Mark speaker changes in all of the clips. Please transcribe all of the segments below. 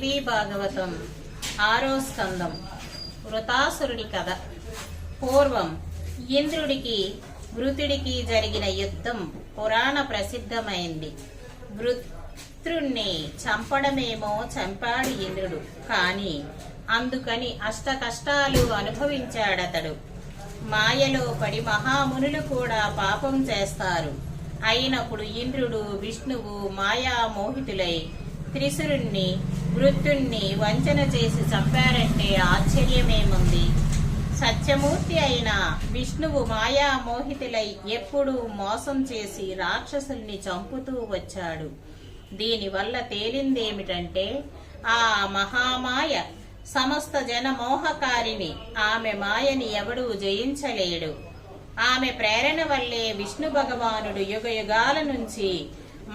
Speaker 1: దేవీ భాగవతం 6వ స్కందం వృతాసురుడి కథ. పూర్వం ఇంద్రుడికి వృతుడికి జరిగిన యుద్ధం పురాణ ప్రసిద్ధమైంది. వృత్రుణ్ణి చంపడమేమో చంపాడు ఇంద్రుడు, కాని అందుకని అష్ట కష్టాలు అనుభవించాడతడు. మాయలో పడి మహామునులు కూడా పాపం చేస్తారు. అయినప్పుడు ఇంద్రుడు విష్ణువు మాయా మోహితులై త్రిశురుణ్ణి వృత్తుణ్ణి వంచన చేసి చంపారంటే ఆశ్చర్యమేముంది? సత్యమూర్తి అయిన విష్ణువు మాయా మోహితులై ఎప్పుడూ మోసం చేసి రాక్షసుల్ని చంపుతూ వచ్చాడు. దీనివల్ల తేలిందేమిటంటే ఆ మహామాయ సమస్త జనమోహకారిని. ఆమె మాయని ఎవడూ జయించలేడు. ఆమె ప్రేరణ వల్లే విష్ణు భగవానుడు యుగ యుగాల నుంచి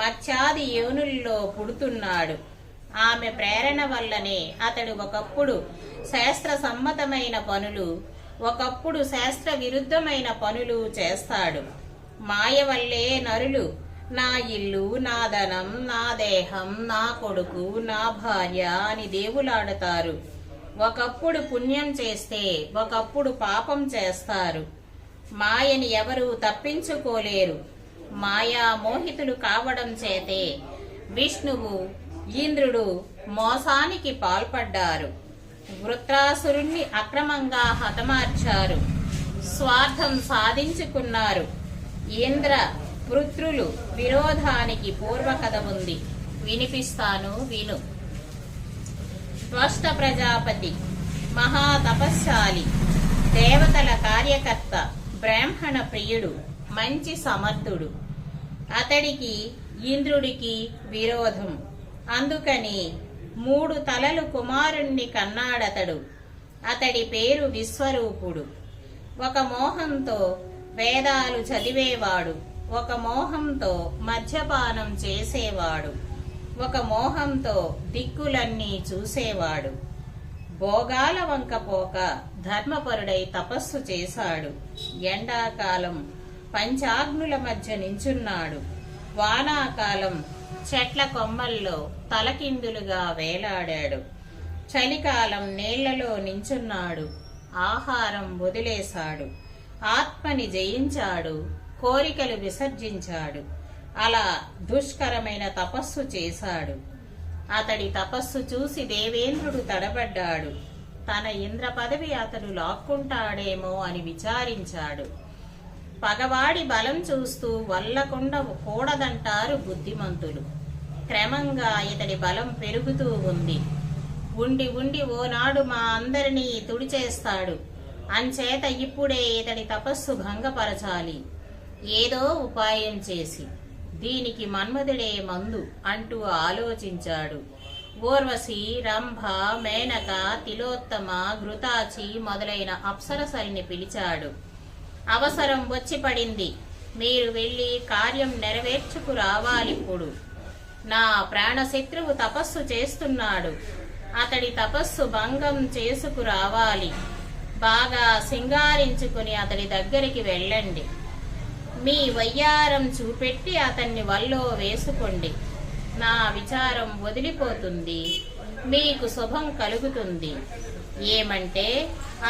Speaker 1: మత్స్యాది యోనుల్లో పుడుతున్నాడు. ఆమె ప్రేరణ వల్లనే అతడు ఒకప్పుడు శాస్త్ర సమ్మతమైన పనులు, ఒకప్పుడు శాస్త్ర విరుద్ధమైన పనులు చేస్తాడు. మాయ వల్లే నరులు నా ఇల్లు, నా ధనం, నా దేహం, నా కొడుకు, నా భార్య అని దేవులాడతారు. ఒకప్పుడు పుణ్యం చేస్తే ఒకప్పుడు పాపం చేస్తారు. మాయని ఎవరూ తప్పించుకోలేరు. మాయా మోహితులు కావడం చేతే విష్ణువు ఇంద్రుడు మోసానికి పాల్పడ్డారు. వృత్రాసురుణ్ణి అక్రమంగా హతమార్చారు. స్వార్థం సాధించుకున్నారు. ఇంద్ర వృత్రులు విరోధానికి పూర్వకథ ఉంది, వినిపిస్తాను విను. త్వష్ట ప్రజాపతి మహాతపశ్శాలి, దేవతల కార్యకర్త, బ్రాహ్మణ ప్రియుడు, మంచి సమర్థుడు. అతడికి ఇంద్రుడికి విరోధం. అందుకని 3 తలలు కుమారుణ్ణి కన్నాడతడు. అతడి పేరు విశ్వరూపుడు. ఒక మోహంతో వేదాలు చదివేవాడు, ఒక మోహంతో మద్యపానం చేసేవాడు, ఒక మోహంతో దిక్కులన్నీ చూసేవాడు. భోగాల వంకపోక ధర్మపరుడై తపస్సు చేశాడు. ఎండాకాలం పంచాగ్నుల మధ్య నించున్నాడు. వానాకాలం చెట్ల కొమ్మల్లో తలకిందులుగా వేలాడాడు. చలికాలం నీళ్లలో నించున్నాడు. ఆహారం వదిలేశాడు. ఆత్మని జయించాడు. కోరికలు విసర్జించాడు. అలా దుష్కరమైన తపస్సు చేశాడు. అతడి తపస్సు చూసి దేవేంద్రుడు తడబడ్డాడు. తన ఇంద్ర పదవి అతడు లాక్కుంటాడేమో అని విచారించాడు. పగవాడి బలం చూస్తూ వల్లకుండ కూడదంటారు బుద్ధిమంతులు. క్రమంగా ఇతడి బలం పెరుగుతూ ఉంది. ఉండి ఉండి ఓనాడు మా అందరినీ తుడిచేస్తాడు. అంచేత ఇప్పుడే ఇతడి తపస్సు భంగపరచాలి, ఏదో ఉపాయం చేసి. దీనికి మన్మధుడే మందు అంటూ ఆలోచించాడు. ఊర్వశి, రంభ, మేనక, తిలోత్తమ, ఘృతాచి మొదలైన అప్సరసల్ని పిలిచాడు. అవసరం వచ్చి పడింది. మీరు వెళ్లి కార్యం నెరవేర్చుకు రావాలిప్పుడు. నా ప్రాణశత్రువు తపస్సు చేస్తున్నాడు. అతడి తపస్సు భంగం చేసుకు రావాలి. బాగా సింగారించుకుని అతడి దగ్గరికి వెళ్ళండి. మీ వయ్యారం చూపెట్టి అతన్ని వల్లో వేసుకోండి. నా విచారం వదిలిపోతుంది. మీకు శుభం కలుగుతుంది. ఏమంటే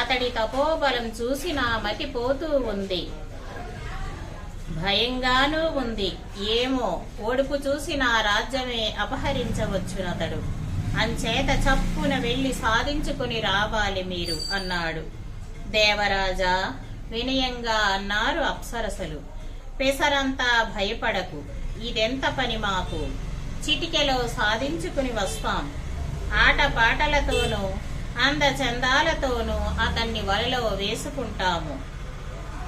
Speaker 1: అతడి తపోబలం చూసి నా మతి పోతూ ఉంది. భయంగానూ ఉంది. ఏమో ఓడుపు చూసి నా రాజ్యమే అపహరించవచ్చునతడు. అంచేత చప్పున వెళ్లి సాధించుకుని రావాలి మీరు అన్నాడు. దేవరాజా, వినయంగా అన్నారు అప్సరసలు. పెసరంతా భయపడకు. ఇదెంత పని మాకు. చిటికెలో సాధించుకుని వస్తాం. ఆటపాటలతోనూ అందచందాలతోనూ అతన్ని వలలో వేసుకుంటాము.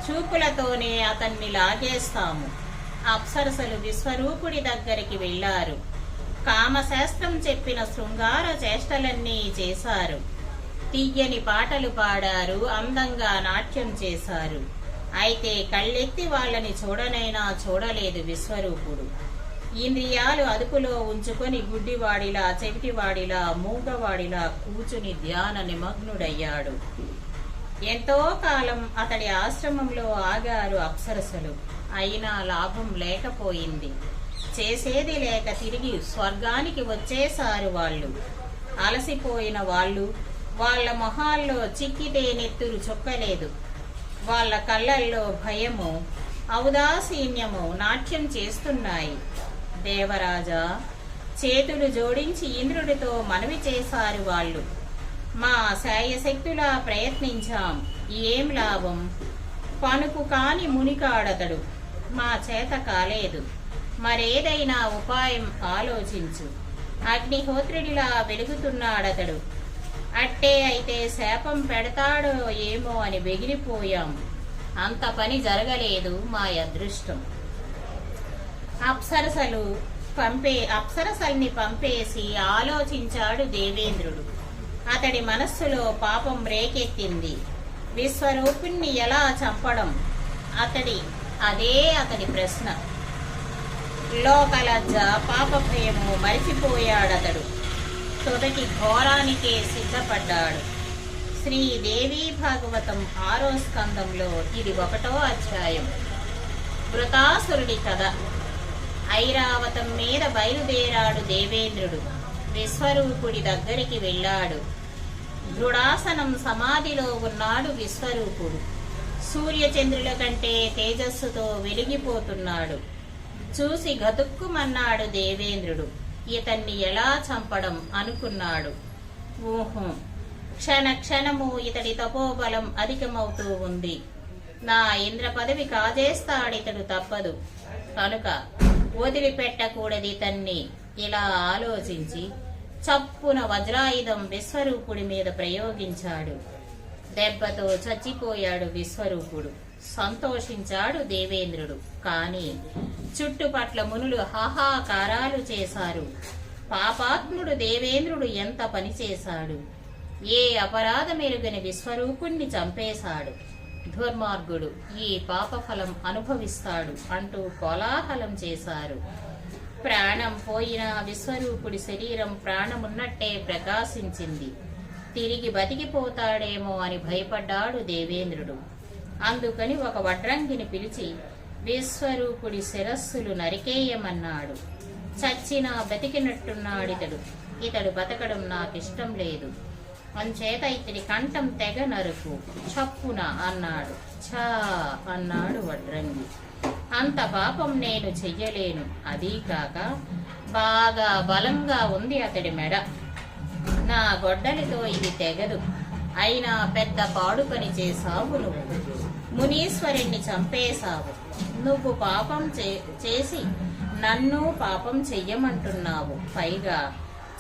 Speaker 1: చూపులతోనే అతన్ని లాగేస్తాము. అప్సరసలు విశ్వరూపుడి దగ్గరికి వెళ్లారు. కామశాస్త్రం చెప్పిన శృంగార చేష్టలన్నీ చేశారు. తీయని పాటలు పాడారు. అందంగా నాట్యం చేశారు. అయితే కళ్ళెత్తి వాళ్ళని చూడనైనా చూడలేదు విశ్వరూపుడు. ఇంద్రియాలు అదుపులో ఉంచుకొని గుడ్డివాడిలా, చెవిటివాడిలా, మూగవాడిలా కూచుని ధ్యాన నిమగ్నుడయ్యాడు. ఎంతో కాలం అతడి ఆశ్రమంలో ఆగారు అప్సరసలు. అయినా లాభం లేకపోయింది. చేసేది లేక తిరిగి స్వర్గానికి వచ్చేశారు వాళ్ళు. అలసిపోయిన వాళ్ళు, వాళ్ళ మొహాల్లో చిక్కితే నెత్తురు చొక్కలేదు. వాళ్ళ కళ్ళల్లో భయము, ఔదాసీన్యము నాట్యం చేస్తున్నాయి. దేవరాజా, చేతులు జోడించి ఇంద్రుడితో మనవి చేశారు వాళ్ళు. మా శాయశక్తులా ప్రయత్నించాం, ఏం లాభం? పనుకు కాని మునికాడతడు, మా చేత కాలేదు. మరేదైనా ఉపాయం ఆలోచించు. అగ్నిహోత్రుడిలా వెలుగుతున్నాడతడు. అట్టే అయితే శాపం పెడతాడో ఏమో అని బెగిరిపోయాం. అంత పని జరగలేదు, మా అదృష్టం. అప్సరసల్ని పంపేసి ఆలోచించాడు దేవేంద్రుడు. అతడి మనస్సులో పాపం రేకెత్తింది. విశ్వరూపుణ్ణి ఎలా చంపడం? అతడి ప్రశ్న. లోకలజ్జ, పాప భయము మరిచిపోయాడతడు. తొదటి ఘోరానికే సిద్ధపడ్డాడు. శ్రీదేవి భాగవతం 6వ స్కందంలో ఇది 1వ అధ్యాయం. వృతాసురుడి కథ. ఐరావతం మీద బయలుదేరాడు దేవేంద్రుడు. విశ్వరూపుడి దగ్గరికి వెళ్ళాడు. దృఢాసనం సమాధిలో ఉన్నాడు విశ్వరూపుడు. సూర్యచంద్రుల కంటే తేజస్సుతో వెలిగిపోతున్నాడు. చూసి గతుక్కుమన్నాడు దేవేంద్రుడు. ఇతన్ని ఎలా చంపడం అనుకున్నాడు. ఊహు, క్షణ క్షణము ఇతడి తపోబలం అధికమవుతూ ఉంది. నా ఇంద్ర పదవి కాజేస్తాడితడు, తప్పదు. కనుక వదిలిపెట్టకూడది తన్ని. ఇలా ఆలోచించి చప్పున వజ్రాయుధం విశ్వరూపుడి మీద ప్రయోగించాడు. దెబ్బతో చచ్చిపోయాడు విశ్వరూపుడు. సంతోషించాడు దేవేంద్రుడు. కాని చుట్టుపట్ల మునులు హాహాకారాలు చేశారు. పాపాత్ముడు దేవేంద్రుడు ఎంత పని చేశాడు! ఏ అపరాధమెరుగని విశ్వరూపుణ్ణి చంపేశాడు. దుర్మార్గుడు ఈ పాపఫలం అనుభవిస్తాడు అంటూ కోలాహలం చేశారు. ప్రాణం పోయిన విశ్వరూపుడి శరీరం ప్రాణమున్నట్టే ప్రకాశించింది. తిరిగి బతికిపోతాడేమో అని భయపడ్డాడు దేవేంద్రుడు. అందుకని ఒక వడ్రంగిని పిలిచి విశ్వరూపుడి శిరస్సులు నరికేయమన్నాడు. చచ్చినా బతికినట్టున్నాడితడు. ఇతడు బతకడం నాకిష్టం లేదు. అంచేత ఇతడి కంఠం తెగ నరుకు, చప్పున అన్నాడు. ఛా అన్నాడు వడ్రంగి. అంత పాపం నేను చెయ్యలేను. అదీ కాక బాగా బలంగా ఉంది అతడి మెడ. నా గొడ్డలితో ఇది తెగదు. అయినా పెద్ద పాడు పని చేశావు నువ్వు. మునీశ్వరుణ్ణి చంపేశావు. నువ్వు పాపం చేసి నన్ను పాపం చెయ్యమంటున్నావు. పైగా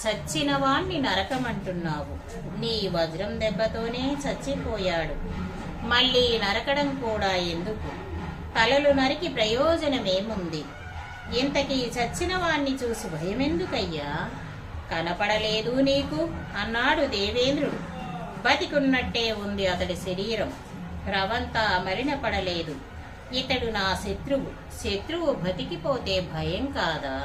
Speaker 1: చచ్చిన వాణ్ణి నరకమంటున్నావు. నీ వజ్రం దెబ్బతోనే చచ్చిపోయాడు. మళ్ళీ నరకడం కూడా ఎందుకు? తలలు నరికి ప్రయోజనమేముంది? ఇంతకీ చచ్చిన వాణ్ణి చూసి భయమెందుకయ్యా? కనపడలేదు నీకు అన్నాడు దేవేంద్రుడు. బతికున్నట్టే ఉంది అతడి శరీరం. రవంతా మలినపడలేదు. ఇతడు నా శత్రువు బతికిపోతే భయం కాదా?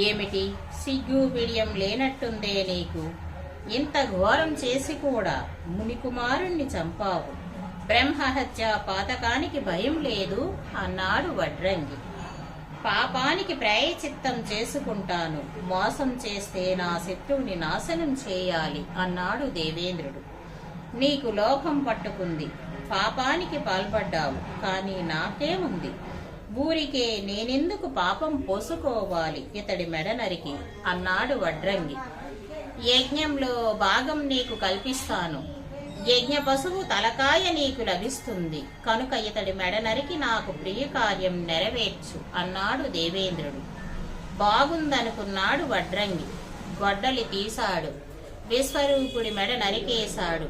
Speaker 1: ఏమిటి సిగ్గు బిడియం లేనట్టుందే నీకు? ఇంత ఘోరం చేసి కూడా మునికుమారుణ్ణి చంపావు. బ్రహ్మహత్య పాతకానికి భయం లేదు అన్నాడు వడ్రంగి. పాపానికి ప్రాయచిత్తం చేసుకుంటాను. మోసం చేస్తే నా శత్రువుని నాశనం చేయాలి అన్నాడు దేవేంద్రుడు. నీకు లోకం పట్టుకుంది. పాపానికి పాల్పడ్డావు. కానీ నాకేముంది? ఊరికే నేనెందుకు పాపం పోసుకోవాలి ఇతడి మెడ నరికి అన్నాడు వడ్రంగి. యజ్ఞంలో భాగం నీకు కల్పిస్తాను. యజ్ఞ పశువు తలకాయ నీకు లభిస్తుంది. కనుక ఇతడి మెడ నరికి నాకు ప్రియ కార్యం నెరవేర్చు అన్నాడు దేవేంద్రుడు. బాగుందనుకున్నాడు వడ్రంగి. గొడ్డలి తీశాడు. విశ్వరూపుడి మెడ నరికేశాడు.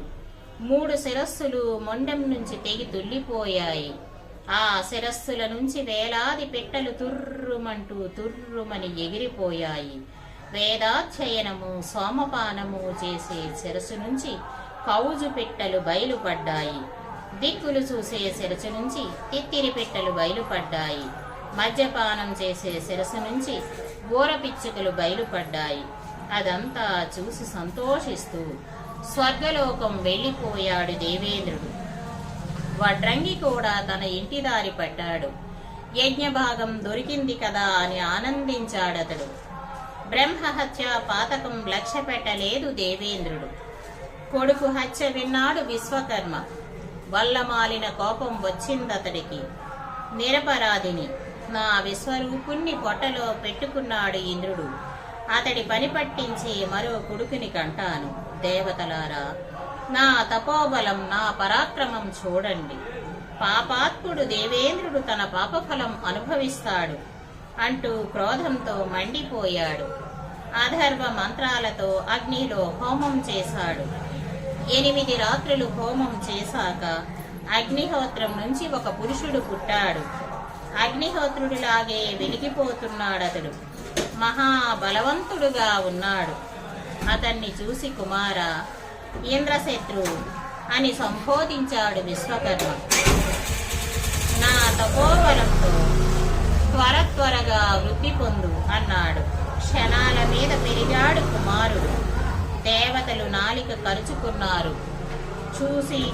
Speaker 1: 3 శిరస్సులు మొండెం నుంచి తెగి తుల్లిపోయాయి. ఆ శిరస్సుల నుంచి వేలాది పిట్టలు తుర్రుమని ఎగిరిపోయాయి. వేదాధ్యయనము సోమపానము చేసే శిరస్సు నుంచి కౌజు పిట్టలు బయలుపడ్డాయి. దిక్కులు చూసే శిరస్సు నుంచి తిత్తిరి పిట్టలు బయలుపడ్డాయి. మద్యపానం చేసే శిరస్సు నుంచి గోరపిచ్చుకలు బయలుపడ్డాయి. అదంతా చూసి సంతోషిస్తూ స్వర్గలోకం వెళ్లిపోయాడు దేవేంద్రుడు. వడ్రంగి కూడా తన ఇంటి దారి పట్టాడు. యజ్ఞభాగం దొరికింది కదా అని ఆనందించాడతడు. బ్రహ్మహత్య పాతకం లక్ష్య పెట్టలేదు దేవేంద్రుడు. కొడుకు హత్య విన్నాడు విశ్వకర్మ. వల్లమాలిన కోపం వచ్చిందతడికి. నిరపరాధిని నా విశ్వరూపుణ్ణి పొట్టలో పెట్టుకున్నాడు ఇంద్రుడు. అతడి పని పట్టించే మరో కొడుకుని కంటాను. దేవతలారా, నా తపోబలం, నా పరాక్రమం చూడండి. పాపాత్ముడు దేవేంద్రుడు తన పాపఫలం అనుభవిస్తాడు అంటూ క్రోధంతో మండిపోయాడు. అధర్వ మంత్రాలతో అగ్నిలో హోమం చేశాడు. 8 రాత్రులు హోమం చేశాక అగ్నిహోత్రం నుంచి ఒక పురుషుడు పుట్టాడు. అగ్నిహోత్రుడిలాగే వెలిగిపోతున్నాడతడు. మహాబలవంతుడుగా ఉన్నాడు. అతన్ని చూసి కుమార, ఇంద్రశత్రు అని సంబోధించాడు విశ్వకర్మ. నా తపోబలంతో త్వరగా వృద్ధి పొందు అన్నాడు. క్షణాల మీద పెరిగాడు కుమారుడు. దేవతలు నాలిక కరుచుకున్నారు.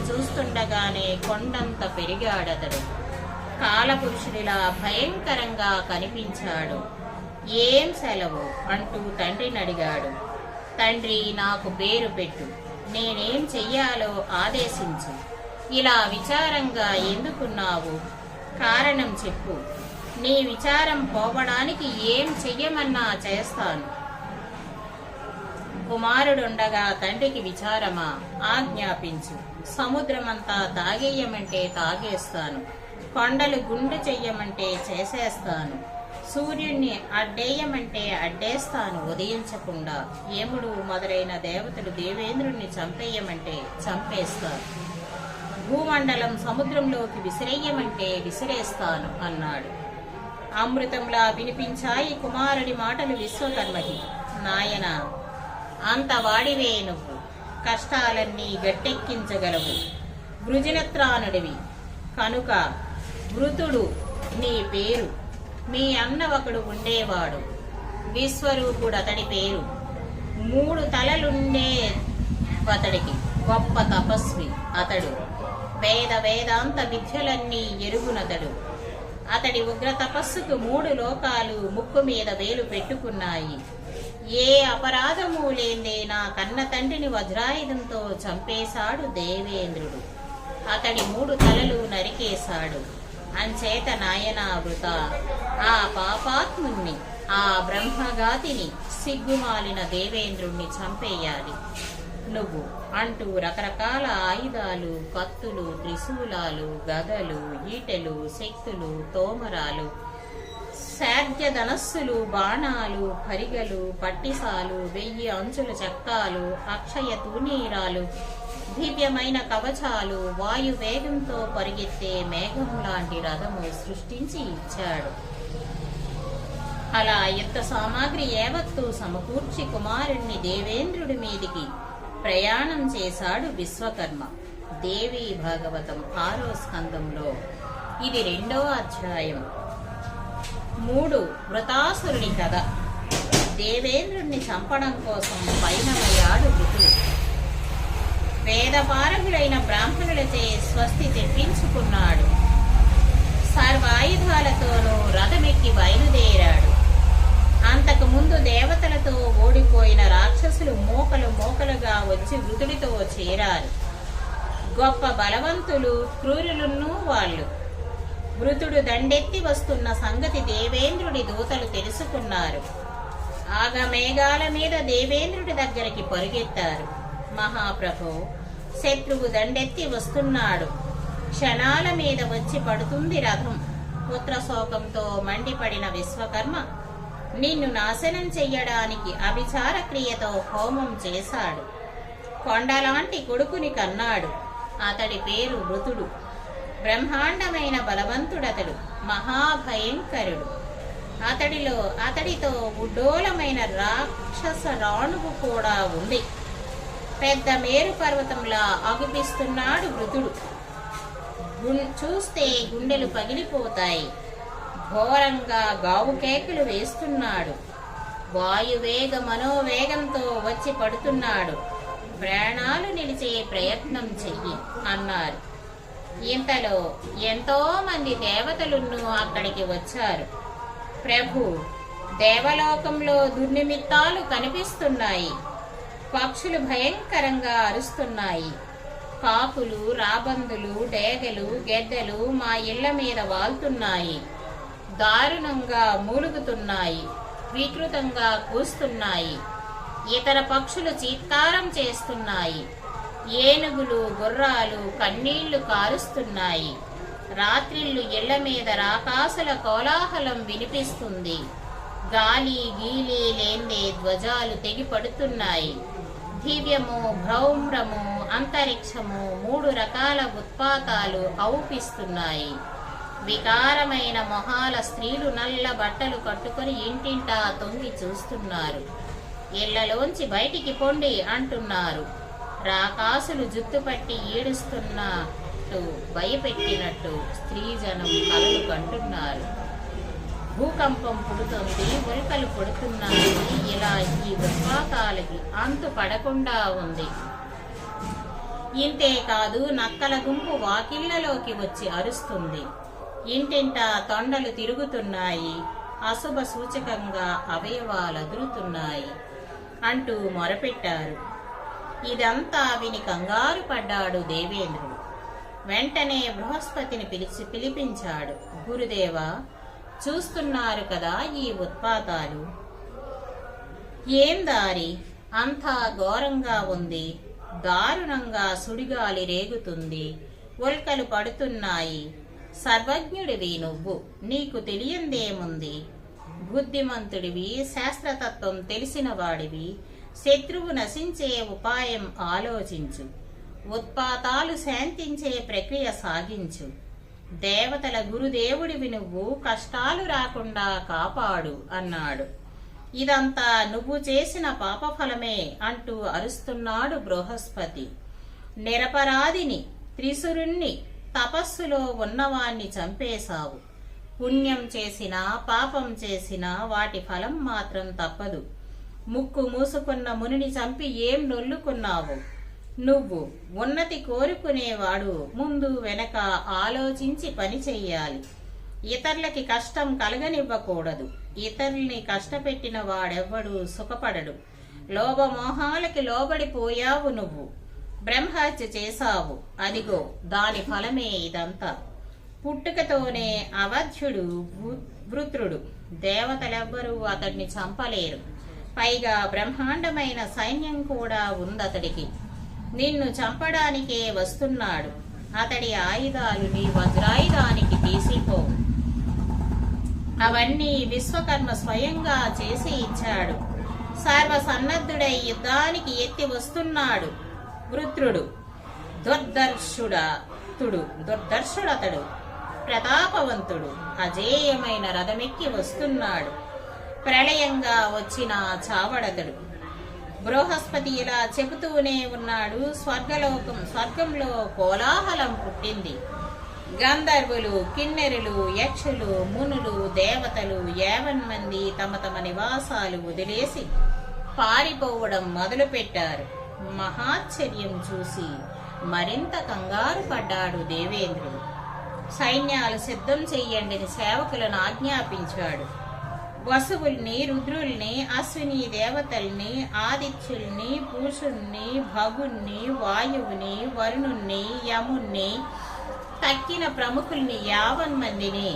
Speaker 1: చూస్తుండగానే కొండంత పెరిగాడతడు. కాలపురుషుడిలా భయంకరంగా కనిపించాడు. ఏం సెలవు అంటూ తండ్రిని అడిగాడు. తండ్రి, నాకు పేరు పెట్టు, నేనేం చెయ్యాలో ఆదేశించు. ఇలా విచారంగా ఎందుకున్నావు? కారణం చెప్పు. నీ విచారం పోవడానికి ఏం చెయ్యమన్నా చేస్తాను. కుమారుడుండగా తండ్రికి విచారమా? ఆజ్ఞాపించు. సముద్రమంతా తాగేయమంటే తాగేస్తాను. కొండలు గుండె చెయ్యమంటే చేసేస్తాను. సూర్యుణ్ణి అడ్డేయమంటే అడ్డేస్తాను ఉదయించకుండా. యముడు మొదలైన దేవతలు దేవేంద్రుణ్ణి చంపేయమంటే చంపేస్తాను. భూమండలం సముద్రంలోకి విసిరేయమంటే విసిరేస్తాను అన్నాడు. అమృతంలా వినిపించాయి కుమారుడి మాటలు విశ్వకర్మకి. నాయన, అంత వాడివే నువ్వు. కష్టాలన్నీ గట్టెక్కించగలవు. వృజినత్రానుడివి కనుక వృతుడు నీ పేరు. మీ అన్న ఒకడు ఉండేవాడు, విశ్వరూపుడు అతడి పేరు. 3 తలలుండే అతడికి. గొప్ప తపస్వి అతడు. వేదాంత విద్యలన్నీ ఎరుగునతడు. అతడి ఉగ్ర తపస్సుకు 3 లోకాలు ముక్కు మీద వేలు పెట్టుకున్నాయి. ఏ అపరాధము లేందే నా కన్న తండ్రిని వజ్రాయుధంతో చంపేశాడు దేవేంద్రుడు. అతడి 3 తలలు నరికేశాడు. అంచేత నాయనా వృత, ఆ పాపాత్ముణ్ణి, ఆ బ్రహ్మఘాతిని, సిగ్గుమాలిన దేవేంద్రుణ్ణి చంపేయాలి నువ్వు అంటూ రకరకాల ఆయుధాలు, కత్తులు, త్రిశూలాలు, గదలు, ఈటెలు, శక్తులు, తోమరాలు, శార్ధ్యధనస్సులు, బాణాలు, పరిగలు, పట్టిసాలు, 1000 అంచుల చక్రాలు, అక్షయ తూనీరాలు, దివ్యమైన కవచాలు, వాయువేగంతో పరిగెత్తే మేఘం లాంటి రథము సృష్టించి ఇచ్చాడు. అలా యుద్ధ సామాగ్రి యావత్తు సమకూర్చి కుమారుణ్ణి దేవేంద్రుడి మీదికి ప్రయాణం చేశాడు విశ్వకర్మ. దేవి భాగవతం 6వ స్కందంలో ఇది 2వ అధ్యాయం. 3 వృతాసురుని కథ. దేవేంద్రుణ్ణి చంపడం కోసం పయనమయ్యాడు వృతుడు. వేదపారకులైన బ్రాహ్మణులచే స్వస్తి తెప్పించుకున్నాడు. సర్వాయుధాలతోనూ రథమెక్కి బయలుదేరాడు. అంతకు ముందు దేవతలతో ఓడిపోయిన రాక్షసులు మోకలుగా వచ్చి వృతుడితో చేరారు. గొప్ప బలవంతులు, క్రూరులున్నూ వాళ్ళు. వృతుడు దండెత్తి వస్తున్న సంగతి దేవేంద్రుడి దూతలు తెలుసుకున్నారు. ఆగమేఘాల మీద దేవేంద్రుడి దగ్గరికి పరుగెత్తారు. మహాప్రభు, శత్రువు దండెత్తి వస్తున్నాడు. క్షణాల మీద వచ్చి పడుతుంది రథం. పుత్రశోకంతో మండిపడిన విశ్వకర్మ నిన్ను నాశనం చెయ్యడానికి అభిచార క్రియతో హోమం చేశాడు. కొండలాంటి కొడుకుని కన్నాడు. అతడి పేరు వృతుడు. బ్రహ్మాండమైన బలవంతుడతడు, మహాభయంకరుడు. అతడితో ఉడ్డోలమైన రాక్షస రాణువు కూడా ఉంది. పెద్ద మేరు పర్వతంలా అగుపిస్తున్నాడు వృతుడు. చూస్తే గుండెలు పగిలిపోతాయి. ఘోరంగా గావు కేకలు వేస్తున్నాడు. వాయువేగ మనోవేగంతో వచ్చి పడుతున్నాడు. ప్రాణాలు నిలిచే ప్రయత్నం చెయ్యి అన్నారు. ఇంతలో ఎంతో మంది దేవతలున్నూ అక్కడికి వచ్చారు. ప్రభు, దేవలోకంలో దుర్నిమిత్తాలు కనిపిస్తున్నాయి. పక్షులు భయంకరంగా అరుస్తున్నాయి. కాకులు, రాబందులు, డేగలు, గెద్దలు మా ఇళ్ల మీద వాల్తున్నాయి. దారుణంగా మూలుగుతున్నాయి. వికృతంగా కూస్తున్నాయి. ఇతర పక్షులు చీత్కారం చేస్తున్నాయి. ఏనుగులు, గుర్రాలు కన్నీళ్లు కారుస్తున్నాయి. రాత్రిళ్ళు ఇళ్ల మీద రాకాసుల కోలాహలం వినిపిస్తుంది. గాలి గీలి లేందే ధ్వజాలు తెగిపడుతున్నాయి. దివ్యము, భ్రౌమ్రము, అంతరిక్షము 3 రకాల ఉత్పాతాలు ఔపిస్తున్నాయి. వికారమైన మొహాల స్త్రీలు నల్ల బట్టలు కట్టుకొని ఇంటింటా తొంగి చూస్తున్నారు. ఇళ్లలోంచి బయటికి పొండి అంటున్నారు. రాకాసులు జుత్తుపట్టి ఈడుస్తున్నట్టు, భయపెట్టినట్టు స్త్రీజనం కలలు కంటున్నారు. భూకంపం పుడుతుంది, ఉల్కలు పుడుతున్నాయి. ఇలా ఈ ఉత్పాతాలకి అంతు పడకుండా ఉంది. ఇంతే కాదు, నక్కల గుంపు వాకిళ్లలోకి వచ్చి అరుస్తుంది. ఇంటింటా తొండలు తిరుగుతున్నాయి. అశుభ సూచకంగా అవయవాలు అదురుతున్నాయి అంటూ మొరపెట్టారు. ఇదంతా విని కంగారు పడ్డాడు దేవేంద్రుడు. వెంటనే బృహస్పతిని పిలిపించాడు. గురుదేవా, చూస్తున్నారు కదా ఈ ఉత్పాతాలు. ఏం దారి, అంతా ఘోరంగా ఉంది. దారుణంగా సుడిగాలి రేగుతుంది. ఉల్కలు పడుతున్నాయి. సర్వజ్ఞుడివి నువ్వు, నీకు తెలియందేముంది? బుద్ధిమంతుడివి, శాస్త్రతత్వం తెలిసిన వాడివి. శత్రువు నశించే ఉపాయం ఆలోచించు. ఉత్పాతాలు శాంతించే ప్రక్రియ సాగించు. దేవతల గురుదేవుడివి నువ్వు, కష్టాలు రాకుండా కాపాడు అన్నాడు. ఇదంతా నువ్వు చేసిన పాపఫలమే అంటూ అరుస్తున్నాడు బృహస్పతి. నిరపరాధిని, త్రిశురుణ్ణి, తపస్సులో ఉన్నవాణ్ణి చంపేశావు. పుణ్యం చేసినా పాపం చేసినా వాటి ఫలం మాత్రం తప్పదు. ముక్కు మూసుకున్న మునిని చంపి ఏం నొల్లుకున్నావు? నువ్వు ఉన్నతి కోరుకునేవాడు ముందు వెనక ఆలోచించి పని చెయ్యాలి. ఇతరులకి కష్టం కలగనివ్వకూడదు. ఇతరుల్ని కష్టపెట్టిన వాడెవ్వడు సుఖపడడు. లోభమోహాలకి లోబడిపోయావు నువ్వు. బ్రహ్మహత్య చేశావు. అదిగో దాని ఫలమే ఇదంతా. పుట్టుకతోనే అవధ్యుడు వృత్రుడు. దేవతలెవ్వరూ అతడిని చంపలేరు. పైగా బ్రహ్మాండమైన సైన్యం కూడా ఉందతడికి. నిన్ను చంపడానికే వస్తున్నాడు. అతడి ఆయుధాలు నీ వజ్రాయుధానికి తీసిపో. అవన్నీ విశ్వకర్మ స్వయంగా చేసి ఇచ్చాడు. సర్వసన్నద్ధుడై యుద్ధానికి ఎత్తి వస్తున్నాడు వృత్రుడు. దుర్దర్శుడతడు, ప్రతాపవంతుడు. అజేయమైన రథమెక్కి వస్తున్నాడు. ప్రళయంగా వచ్చిన చావడతడు. బృహస్పతి ఇలా చెబుతూనే ఉన్నాడు. స్వర్గంలో కోలాహలం పుట్టింది. గంధర్వులు, కిన్నెరులు, యక్షులు, మునులు, దేవతలు 50 మంది తమ తమ నివాసాలు వదిలేసి పారిపోవడం మొదలుపెట్టారు. మహాశ్చర్యం చూసి మరింత కంగారు పడ్డాడు దేవేంద్రుడు. సైన్యాలు సిద్ధం చెయ్యండిని సేవకులను ఆజ్ఞాపించాడు. వసువుల్ని, రుద్రుల్ని, అశ్విని దేవతల్ని, ఆదిత్యుల్ని, పూషుణ్ణి, భగుణ్ణి, వాయువుని, వరుణుణ్ణి, యముణ్ణి, తక్కిన ప్రముఖుల్ని 50 మందిని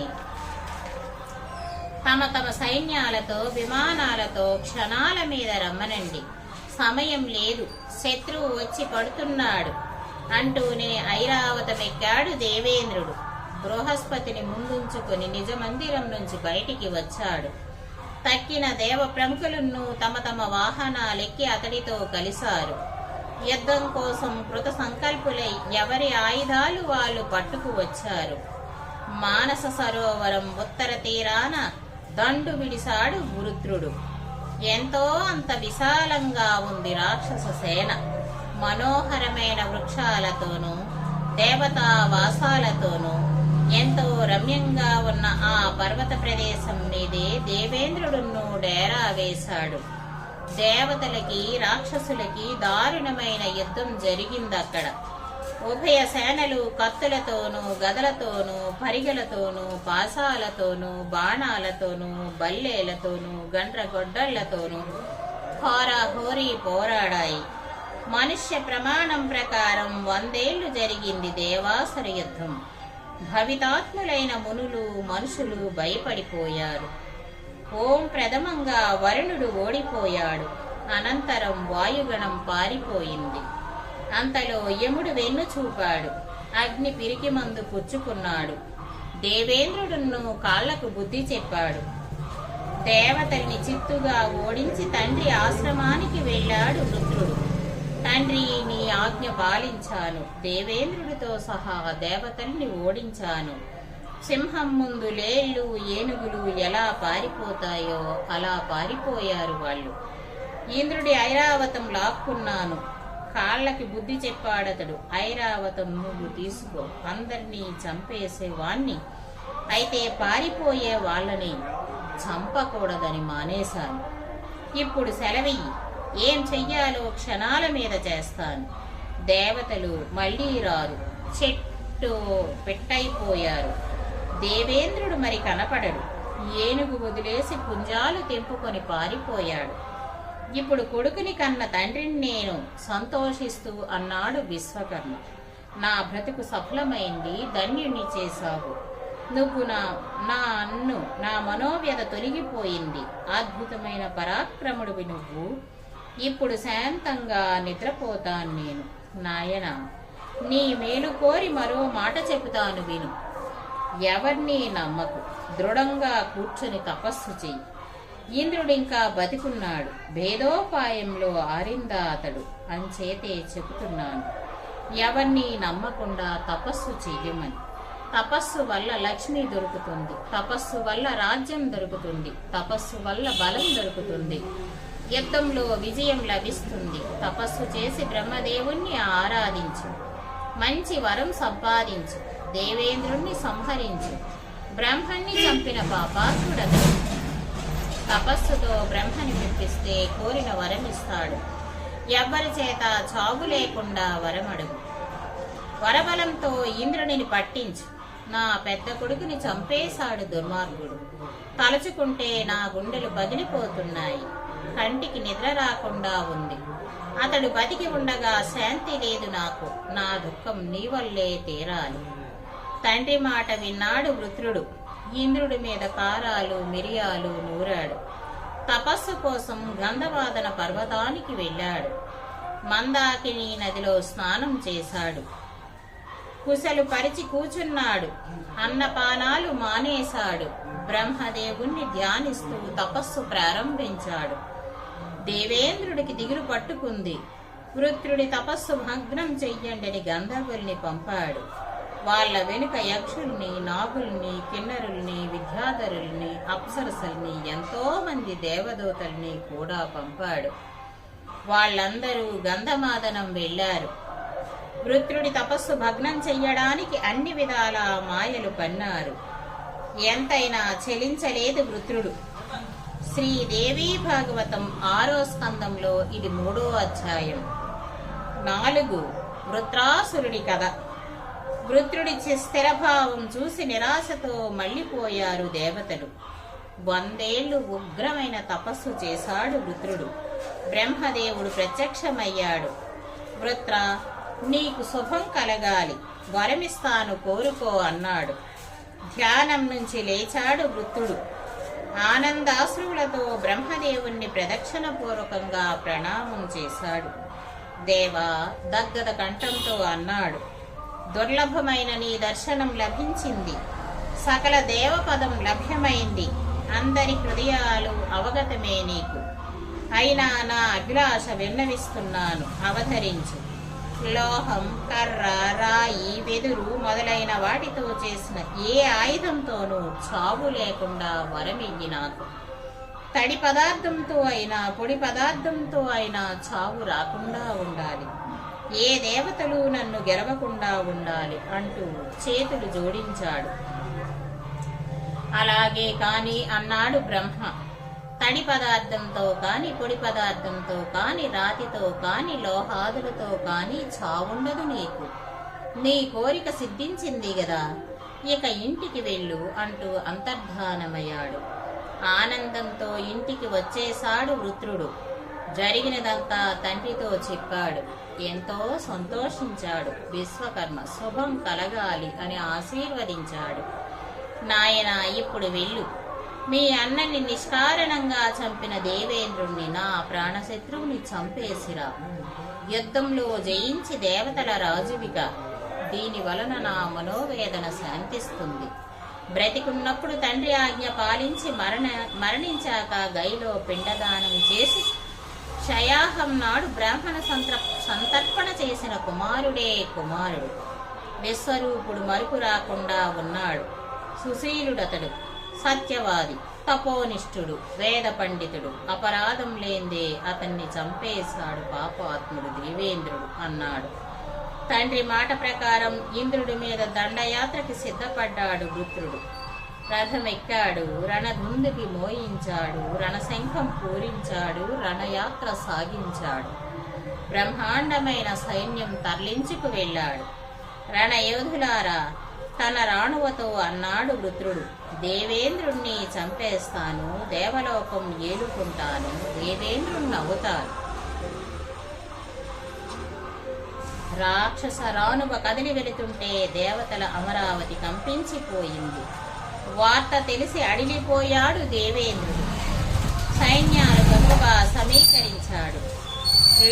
Speaker 1: తమ తమ సైన్యాలతో, విమానాలతో క్షణాల మీద రమ్మనండి. సమయం లేదు, శత్రువు వచ్చి పడుతున్నాడు అంటూనే ఐరావతమెక్కాడు దేవేంద్రుడు. బృహస్పతిని ముందుంచుకుని నిజ మందిరం నుంచి బయటికి వచ్చాడు. తక్కిన దేవ ప్రముఖులను తమ తమ వాహనాలెక్కి అతడితో కలిశారు. యుద్ధం కోసం కృత సంకల్పులై ఎవరి ఆయుధాలు వాళ్ళు పట్టుకు వచ్చారు. మానస సరోవరం ఉత్తర తీరాన దండు విడిసాడు వృత్రుడు. ఎంతో అంత విశాలంగా ఉంది రాక్షస సేన. మనోహరమైన వృక్షాలతోనూ దేవతా వాసాలతోనూ ఎంతో రమ్యంగా ఉన్న ఆ పర్వత ప్రదేశం మీదే దేవేంద్రుడును డేరా వేశాడు. దేవతలకి రాక్షసులకి దారుణమైన యుద్ధం జరిగిందక్కడ. ఉభయ సేనలు కత్తులతోనూ గదలతోనూ పరిగెలతోనూ పాశాలతోనూ బాణాలతోనూ బల్లేలతోనూ గండ్రగొడ్డళ్లతోనూ హోరాహోరీ పోరాడాయి. మనుష్య ప్రమాణం ప్రకారం 100 ఏళ్లు జరిగింది దేవాసుర యుద్ధం. భవితాత్ములైన మునులు మనుషులు భయపడిపోయారు. ఓం ప్రథమంగా వరుణుడు ఓడిపోయాడు. అనంతరం వాయుగణం పారిపోయింది. అంతలో యముడు వెన్ను చూపాడు. అగ్ని పిరికి మందు పుచ్చుకున్నాడు. దేవేంద్రుడును కాళ్లకు బుద్ధి చెప్పాడు. దేవతల్ని చిత్తుగా ఓడించి తండ్రి ఆశ్రమానికి వెళ్ళాడు వృత్రుడు. తండ్రి, నీ ఆజ్ఞ పాలించాను. దేవేంద్రుడితో సహా దేవతల్ని ఓడించాను. సింహం ముందు లేళ్లు ఏనుగులు ఎలా పారిపోతాయో అలా పారిపోయారు వాళ్ళు. ఇంద్రుడి ఐరావతం లాక్కున్నాను. కాళ్ళకి బుద్ధి చెప్పాడతడు. ఐరావతం నువ్వు తీసుకో, అందరినీ చంపేసేవాణ్ణి. అయితే పారిపోయే వాళ్ళని చంపకూడదని మానేశాను. ఇప్పుడు సెలవెయ్యి, ఏం చెయ్యాలో క్షణాల మీద చేస్తాను. దేవతలు మళ్లీ రారు. చెట్టు పెట్టయిపోయారు. దేవేంద్రుడు మరి కనపడడు. ఏనుగు వదిలేసి పుంజాలు తెంపుకొని పారిపోయాడు. ఇప్పుడు కొడుకుని కన్న తండ్రిని నేను సంతోషిస్తూ అన్నాడు విశ్వకర్మ. నా బ్రతుకు సఫలమైంది, ధన్యుణ్ణి చేశావు. నువ్వు నా మనోవ్యధ తొలగిపోయింది. అద్భుతమైన పరాక్రముడివి నువ్వు. ఇప్పుడు శాంతంగా నిద్రపోతాను నేను. నాయనా, నీ మేలు కోరి మరో మాట చెబుతాను విను. ఎవరినీ నమ్మకు. దృఢంగా కూర్చొని తపస్సు చెయ్యి. ఇంద్రుడింకా బతికున్నాడు. భేదోపాయంలో ఆరిందా అతడు. అంచేతే చెబుతున్నాను, ఎవరినీ నమ్మకుండా తపస్సు చెయ్యమని. తపస్సు వల్ల లక్ష్మి దొరుకుతుంది. తపస్సు వల్ల రాజ్యం దొరుకుతుంది. తపస్సు వల్ల బలం దొరుకుతుంది. యుద్ధంలో విజయం లభిస్తుంది. తపస్సు చేసి బ్రహ్మదేవుణ్ణి ఆరాధించు. మంచి వరం సంపాదించు. దేవేంద్రుణ్ణి సంహరించు. బ్రహ్మణ్ణి చంపిన పాపాత్ముడతడు. తపస్సుతో బ్రహ్మని మెప్పిస్తే కోరిన వరమిస్తాడు. ఎవ్వరి చేత చావు లేకుండా వరమడుగు. వరబలంతో ఇంద్రునిని పట్టించు. నా పెద్ద కొడుకుని చంపేశాడు దుర్మార్గుడు. తలుచుకుంటే నా గుండెలు బదిలిపోతున్నాయి. కంటికి నిద్ర రాకుండా ఉంది. అతడు బతికి ఉండగా శాంతి లేదు నాకు. నా దుఃఖం నీ వల్లే తీరాలి. తండ్రి మాట విన్నాడు వృత్రుడు. ఇంద్రుడి మీద కారాలు మిరియాలు నూరాడు. తపస్సు కోసం గంధవాదన పర్వతానికి వెళ్ళాడు. మందాకిని నదిలో స్నానం చేశాడు. కుశలు పరిచి కూచున్నాడు. అన్నపానాలు మానేశాడు. బ్రహ్మదేవుణ్ణి ధ్యానిస్తూ తపస్సు ప్రారంభించాడు. దేవేంద్రుడికి దిగులు పట్టుకుంది. వృత్రుడి తపస్సు భగ్నం చెయ్యండని గంధర్వుల్ని పంపాడు. వాళ్ళ వెనుక యక్షుల్ని, నాగుల్ని, కిన్నరుల్ని, విద్యాధరుల్ని, అప్సరసల్ని, ఎంతో మంది దేవదూతల్ని కూడా పంపాడు. వాళ్ళందరూ గంధమాదనం వెళ్లారు. వృత్రుడి తపస్సు భగ్నం చెయ్యడానికి అన్ని విధాల మాయలు పన్నారు. ఎంతైనా చెలించలేదు వృత్రుడు. శ్రీదేవీ భాగవతం 6వ స్కందంలో ఇది 3వ అధ్యాయం. 4 వృత్రాసురుడి కథ. వృత్రుడి స్థిరభావం చూసి నిరాశతో మళ్లిపోయారు దేవతలు. 100 ఏళ్లు ఉగ్రమైన తపస్సు చేశాడు వృత్రుడు. బ్రహ్మదేవుడు ప్రత్యక్షమయ్యాడు. వృత్ర, నీకు శుభం కలగాలి, వరమిస్తాను కోరుకో అన్నాడు. ధ్యానం నుంచి లేచాడు వృత్రుడు. ఆనందాశ్రువులతో బ్రహ్మదేవుణ్ణి ప్రదక్షిణ పూర్వకంగా ప్రణామం చేశాడు. దేవా, దగ్గద కంఠంతో అన్నాడు, దుర్లభమైన నీ దర్శనం లభించింది. సకల దేవపదం లభ్యమైంది. అందరి హృదయాలు అవగతమే నీకు. అయినా నా అభిలాష విన్నవిస్తున్నాను, అవతరించు. లోహం, కర్ర, రాయి, వెదురు మొదలైన వాటితో చేసిన ఏ ఆయుధంతోనూ చావు లేకుండా వరమియ్యి నాకు. తడి పదార్థంతో అయినా పొడి పదార్థంతో అయినా చావు రాకుండా ఉండాలి. ఏ దేవతలు నన్ను గెలవకుండా ఉండాలి అంటూ చేతులు జోడించాడు. అలాగే కాని అన్నాడు బ్రహ్మ. తడి పదార్థంతో కాని, పొడి పదార్థంతో కాని, రాతితో కాని, లోహాదులతో కాని చావుండదు నీకు. నీ కోరిక సిద్ధించింది గదా, ఇక ఇంటికి వెళ్ళు అంటూ అంతర్ధానమయ్యాడు. ఆనందంతో ఇంటికి వచ్చేశాడు వృత్రుడు. జరిగినదంతా తండ్రితో చెప్పాడు. ఎంతో సంతోషించాడు. విశ్వకర్మ శుభం కలగాలి అని ఆశీర్వదించాడు. నాయన, ఇప్పుడు వెళ్ళు. మీ అన్నని నిష్కారణంగా చంపిన దేవేంద్రుణ్ణి, నా ప్రాణశత్రువుని చంపేసిరా. యుద్ధంలో జయించి దేవతల రాజువిగా. దీని వలన నా మనోవేదన శాంతిస్తుంది. బ్రతికున్నప్పుడు తండ్రి ఆజ్ఞ పాలించి మరణించాక గైలో పిండదానం చేసి క్షయాహం నాడు బ్రాహ్మణ సంతర్పణ చేసిన కుమారుడే కుమారుడు. విశ్వరూపుడు మరుపు రాకుండా ఉన్నాడు. సుశీలుడతడు, సత్యవాది, తపోనిష్ఠుడు, వేద పండితుడు. అపరాధం లేందే అతన్ని చంపేశాడు పాపాత్ముడు దేవేంద్రుడు అన్నాడు. తండ్రి మాట ప్రకారం ఇంద్రుడి మీద దండయాత్రకి సిద్ధపడ్డాడు వృత్రుడు. రథమెక్కాడు, రణధుందుకి మోయించాడు, రణశంఖం పూరించాడు, రణయాత్ర సాగించాడు. బ్రహ్మాండమైన సైన్యం తరలించుకు వెళ్ళాడు. రణయోధులారా, తన రాణువతో అన్నాడు వృత్రుడు, దేవేంద్రుణ్ణి చంపేస్తాను, దేవలోకం ఏలుకుంటాను, దేవేంద్రుణ్ణి అవుతాను. రాక్షస రాణువ కదిలి వెళుతుంటే దేవతల అమరావతి కంపించిపోయింది. వార్త తెలిసి అడిలిపోయాడు దేవేంద్రుడు. సైన్యాలు గొప్పగా సమీకరించాడు.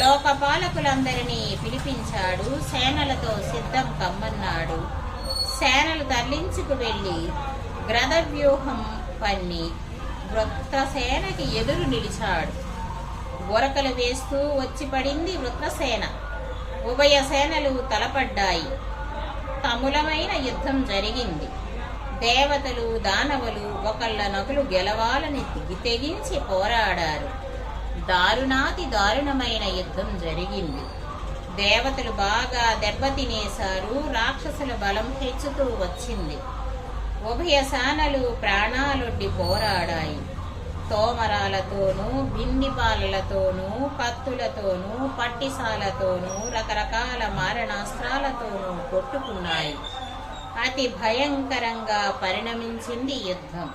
Speaker 1: లోకపాలకులందరినీ పిలిపించాడు. సేనలతో సిద్ధం కమ్మన్నాడు. సేనలు తరలించుకు వెళ్లి గ్రదవ్యూహం పన్ని వృత్రసేనకి ఎదురు నిలిచాడు. ఉరకలు వేస్తూ వచ్చి పడింది వృత్రసేన. ఉభయ సేనలు తలపడ్డాయి. తములమైన యుద్ధం జరిగింది. దేవతలు దానవులు ఒకళ్ళ నకులు గెలవాలని తెగించి పోరాడారు. దారుణాతి దారుణమైన యుద్ధం జరిగింది. దేవతలు బాగా దెబ్బతినేశారు. రాక్షసుల బలం హెచ్చుతూ వచ్చింది. ఉభయ సేనలు ప్రాణాలొడ్డి పోరాడాయి. తోమరాలతోనూ, బిందిపాలతోనూ, కత్తులతోనూ, పట్టిసాలతోనూ, రకరకాల మారణాస్త్రాలతోనూ కొట్టుకున్నాయి. అతి భయంకరంగా పరిణమించింది యుద్ధం.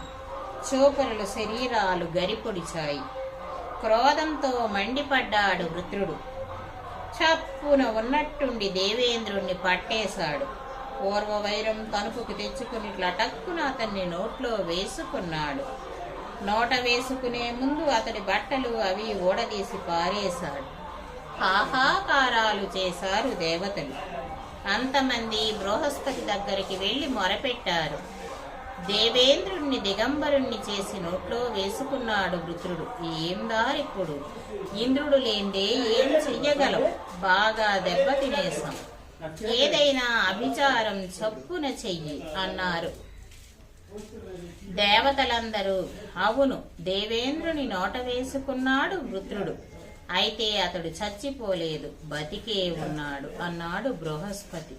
Speaker 1: చూపరుల శరీరాలు గరిపొడిచాయి. క్రోధంతో మండిపడ్డాడు వృత్రుడు. చప్పున ఉన్నట్టుండి దేవేంద్రుణ్ణి పట్టేశాడు. పూర్వవైరం తనుపుకు తెచ్చుకుని లటక్కున అతన్ని నోట్లో వేసుకున్నాడు. నోట వేసుకునే ముందు అతడి బట్టలు అవి ఊడదీసి పారేశాడు. హాహాకారాలు చేశారు దేవతలు. అంతమంది బృహస్పతి దగ్గరికి వెళ్లి మొరపెట్టారు. దేవేంద్రుణ్ణి దిగంబరుణ్ణి చేసి నోట్లో వేసుకున్నాడు వృత్రుడు. ఏం దారిప్పుడు, ఇంద్రుడు లేందే ఏం చెయ్యగలం, బాగా దెబ్బతినేశాం, ఏదైనా అభిచారం చప్పున చెయ్యి అన్నారు. దేవతలందరూ అవును, దేవేంద్రుని నోట వేసుకున్నాడు వృత్రుడు, అయితే అతడు చచ్చిపోలేదు, బతికే ఉన్నాడు అన్నాడు బృహస్పతి.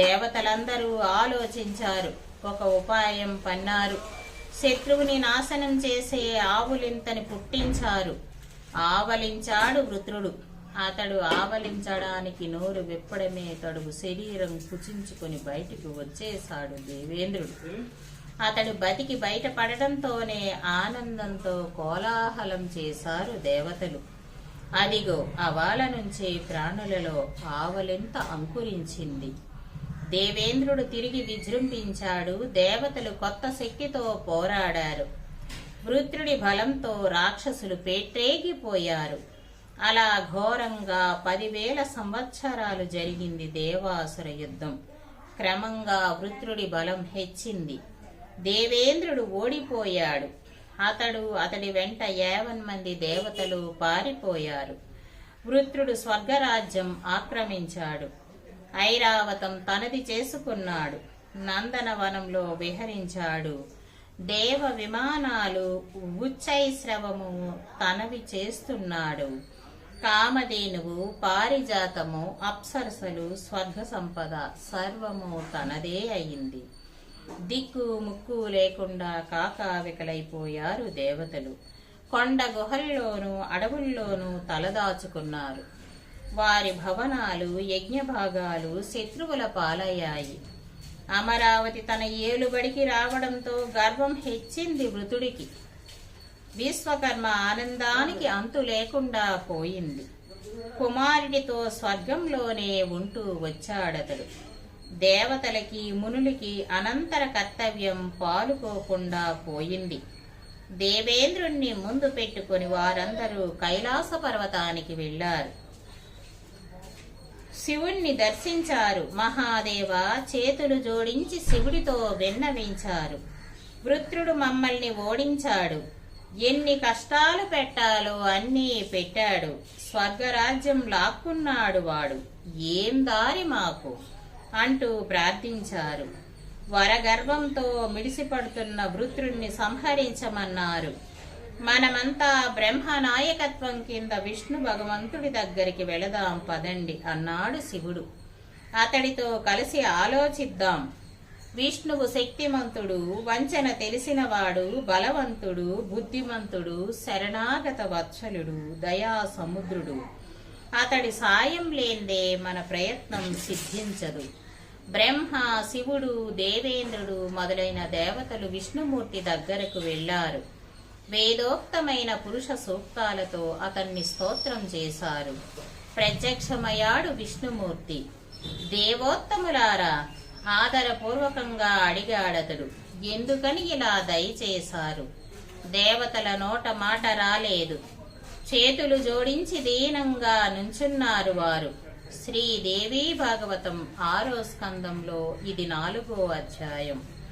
Speaker 1: దేవతలందరూ ఆలోచించారు. ఒక ఉపాయం పన్నారు. శత్రువుని నాశనం చేసే ఆవులింతని పుట్టించారు. ఆవలించాడు వృత్రుడు. అతడు ఆవలించడానికి నోరు విప్పడమే తడుగు శరీరం కుచించుకొని బయటికి వచ్చేశాడు దేవేంద్రుడు. అతడు బతికి బయటపడడంతోనే ఆనందంతో కోలాహలం చేశారు దేవతలు. అదిగో అవాల నుంచే ప్రాణులలో ఆవలింత అంకురించింది. దేవేంద్రుడు తిరిగి విజృంభించాడు. దేవతలు కొత్త శక్తితో పోరాడారు. వృత్రుడి బలంతో రాక్షసులు పేట్రేగిపోయారు. అలా ఘోరంగా 10,000 సంవత్సరాలు జరిగింది దేవాసుర యుద్ధం. క్రమంగా వృత్రుడి బలం హెచ్చింది. దేవేంద్రుడు ఓడిపోయాడు. అతడి వెంట 50 మంది దేవతలు పారిపోయారు. వృత్రుడు స్వర్గరాజ్యం ఆక్రమించాడు. ఐరావతం తనది చేసుకున్నాడు. నందనవనంలో విహరించాడు. దేవ విమానాలు ఉచ్చైశ్రవము తనవి చేస్తున్నాడు. కామధేనువు, పారిజాతము, అప్సరసలు, స్వర్గ సంపద సర్వము తనదే అయింది. దిక్కు ముక్కు లేకుండా కాకావికలైపోయారు దేవతలు. కొండ గుహల్లోనూ అడవుల్లోనూ తలదాచుకున్నారు. వారి భవనాలు యజ్ఞభాగాలు శత్రువుల పాలయ్యాయి. అమరావతి తన ఏలుబడికి రావడంతో గర్వం హెచ్చింది వృతుడికి. విశ్వకర్మ ఆనందానికి అంతు లేకుండా పోయింది. కుమారుడితో స్వర్గంలోనే ఉంటూ వచ్చాడతడు. దేవతలకి మునులకి అనంతర కర్తవ్యం పాలుకోకుండా పోయింది. దేవేంద్రుణ్ణి ముందు పెట్టుకుని వారందరూ కైలాస పర్వతానికి వెళ్లారు. శివుణ్ణి దర్శించారు. మహాదేవ చేతులు జోడించి శివుడితో విన్నవించారు. వృత్రుడు మమ్మల్ని ఓడించాడు. ఎన్ని కష్టాలు పెట్టాలో అన్నీ పెట్టాడు. స్వర్గరాజ్యం లాక్కున్నాడు వాడు. ఏం దారి మాకు అంటూ ప్రార్థించారు. వరగర్వంతో మిడిసిపడుతున్న వృత్రుణ్ణి సంహరించమన్నారు. మనమంతా బ్రహ్మ నాయకత్వం కింద విష్ణు భగవంతుడి దగ్గరికి వెళదాం పదండి అన్నాడు శివుడు. అతడితో కలిసి ఆలోచిద్దాం. విష్ణువు శక్తిమంతుడు, వంచన తెలిసినవాడు, బలవంతుడు, బుద్ధిమంతుడు, శరణాగత వత్సలుడు, దయా సముద్రుడు. అతడి సాయం లేందే మన ప్రయత్నం సిద్ధించదు. బ్రహ్మ, శివుడు, దేవేంద్రుడు మొదలైన దేవతలు విష్ణుమూర్తి దగ్గరకు వెళ్లారు. వేదోక్తమైన పురుష సూక్తాలతో అతన్ని స్తోత్రం చేశారు. ప్రత్యక్షమయ్యాడు విష్ణుమూర్తి. దేవోత్తములారా, ఆదరపూర్వకంగా అడిగాడతడు, ఎందుకని ఇలా దయచేశారు? దేవతల నోట మాట రాలేదు. చేతులు జోడించి దీనంగా నుంచున్నారు వారు. శ్రీదేవీ భాగవతం 6వ స్కందంలో ఇది 4వ అధ్యాయం.